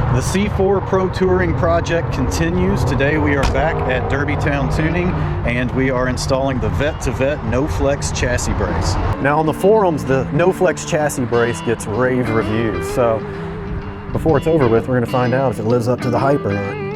The C4 Pro Touring project continues. Today we are back at Derbytown Tuning and we are installing the Vette2Vette No-Flex chassis brace. Now on the forums, the No-Flex chassis brace gets rave reviews. So before it's over with, we're going to find out if it lives up to the hype or not.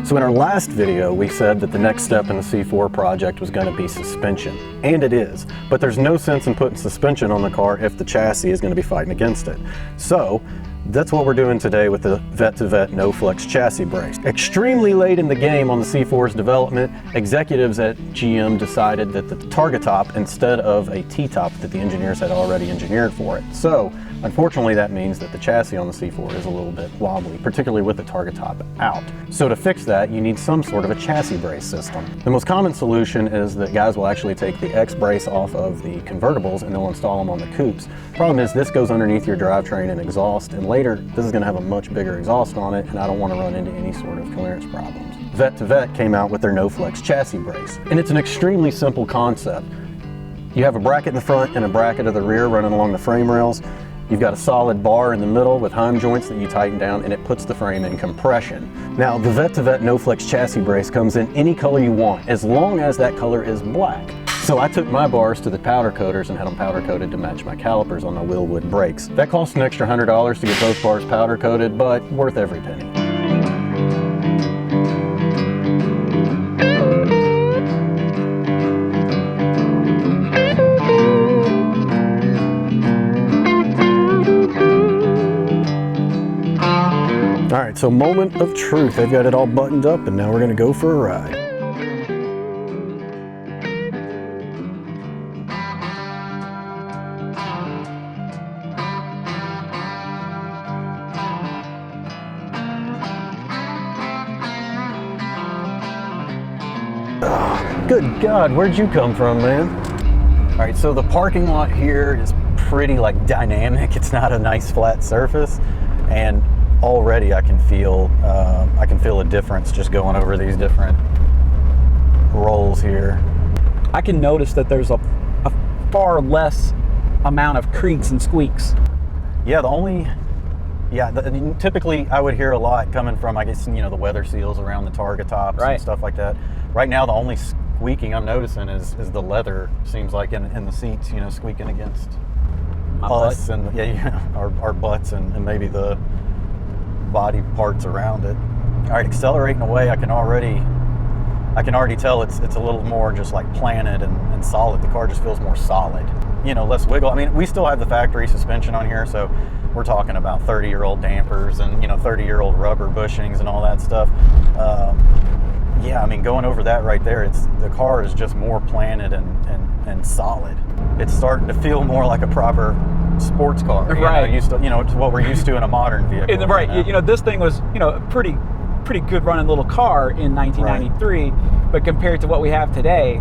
So in our last video, we said that the next step in the C4 project was going to be suspension, and it is, but there's no sense in putting suspension on the car if the chassis is going to be fighting against it. So that's what we're doing today with the Vette2Vette No-Flex chassis brace. Extremely late in the game on the C4's development, executives at GM decided that the target top instead of a T-top that the engineers had already engineered for it. So unfortunately, that means that the chassis on the C4 is a little bit wobbly, particularly with the target top out. So to fix that, you need some sort of a chassis brace system. The most common solution is that guys will actually take the X brace off of the convertibles and they'll install them on the coupes. Problem is, this goes underneath your drivetrain and exhaust, and later this is going to have a much bigger exhaust on it, and I don't want to run into any sort of clearance problems. Vette2Vette came out with their No-Flex chassis brace, and it's an extremely simple concept. You have a bracket in the front and a bracket of the rear running along the frame rails. You've got a solid bar in the middle with heim joints that you tighten down, and it puts the frame in compression. Now, the Vette2Vette No-Flex chassis brace comes in any color you want, as long as that color is black. So I took my bars to the powder coaters and had them powder coated to match my calipers on my Willwood brakes. That cost an extra $100 to get both bars powder coated, but worth every penny. All right, so moment of truth. They've got it all buttoned up, and now we're gonna go for a ride. Oh, good God, where'd you come from, man? All right, so the parking lot here is pretty dynamic. It's not a nice flat surface, and already I can feel a difference just going over these different rolls here. I can notice that there's a far less amount of creaks and squeaks. Yeah, typically I would hear a lot coming from, I guess, the weather seals around the target tops and stuff like that. Right now, the only squeaking I'm noticing is the leather, seems like in the seats, squeaking against us and our butts and maybe the body parts around it. All right, accelerating away, I can already tell it's a little more just planted and solid. The car just feels more solid, less wiggle. I mean, we still have the factory suspension on here, so we're talking about 30-year-old dampers and 30-year-old rubber bushings and all that stuff. Yeah, I mean, going over that right there, the car is just more planted and solid. It's starting to feel more like a proper sports car, right? It's what we're used to in a modern vehicle. Right. This thing was, a pretty good running little car in 1993, right. But compared to what we have today,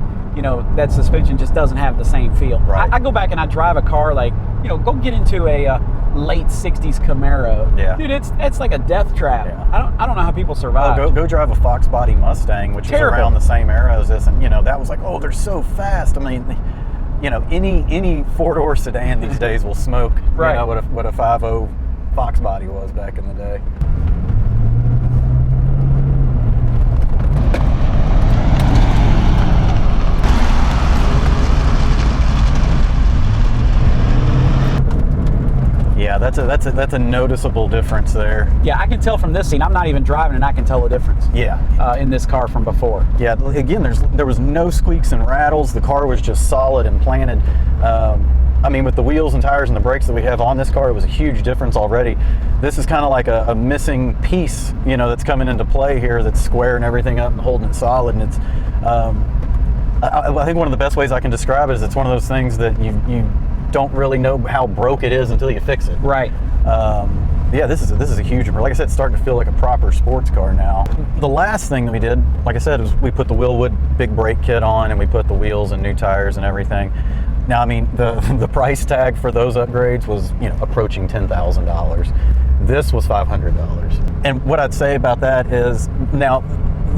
that suspension just doesn't have the same feel. Right. I go back and I drive a car go get into a late 60s Camaro. Yeah. Dude, it's like a death trap. Yeah. I don't know how people survive. Oh, go drive a Fox body Mustang, which Terrible. Was around the same era as this, and that was oh, they're so fast. I mean, any four-door sedan these days will smoke. Right. What a 5.0 Fox body was back in the day. Yeah, that's a noticeable difference there. Yeah, I can tell from this scene. I'm not even driving, and I can tell the difference. Yeah, in this car from before. Yeah, again, there was no squeaks and rattles. The car was just solid and planted. I mean, with the wheels and tires and the brakes that we have on this car, it was a huge difference already. This is kind of like a missing piece, that's coming into play here. That's squaring everything up and holding it solid. And it's, I think one of the best ways I can describe it is it's one of those things that you don't really know how broke it is until you fix it. Right. Yeah, this is a huge, like I said, it's starting to feel like a proper sports car now. The last thing that we did, like I said, was we put the Willwood big brake kit on, and we put the wheels and new tires and everything. Now, I mean, the price tag for those upgrades was, approaching $10,000. This was $500. And what I'd say about that is, now,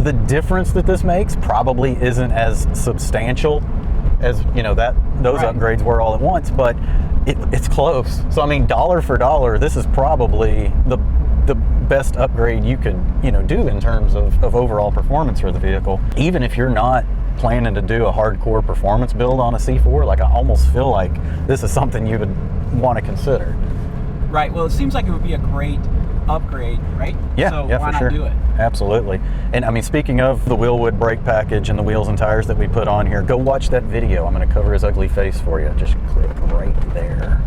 the difference that this makes probably isn't as substantial as, you know, those upgrades were all at once, but it's close. So I mean, dollar for dollar, this is probably the best upgrade you could, you know, do in terms of overall performance for the vehicle. Even if you're not planning to do a hardcore performance build on a C4, like I almost feel like this is something you would want to consider. Right. Well, it seems like it would be a great upgrade, right? Yeah, so yeah, why for not sure. do it? Absolutely. And I mean, speaking of the Wheelwood brake package and the wheels and tires that we put on here, go watch that video. I'm going to cover his ugly face for you. Just click right there.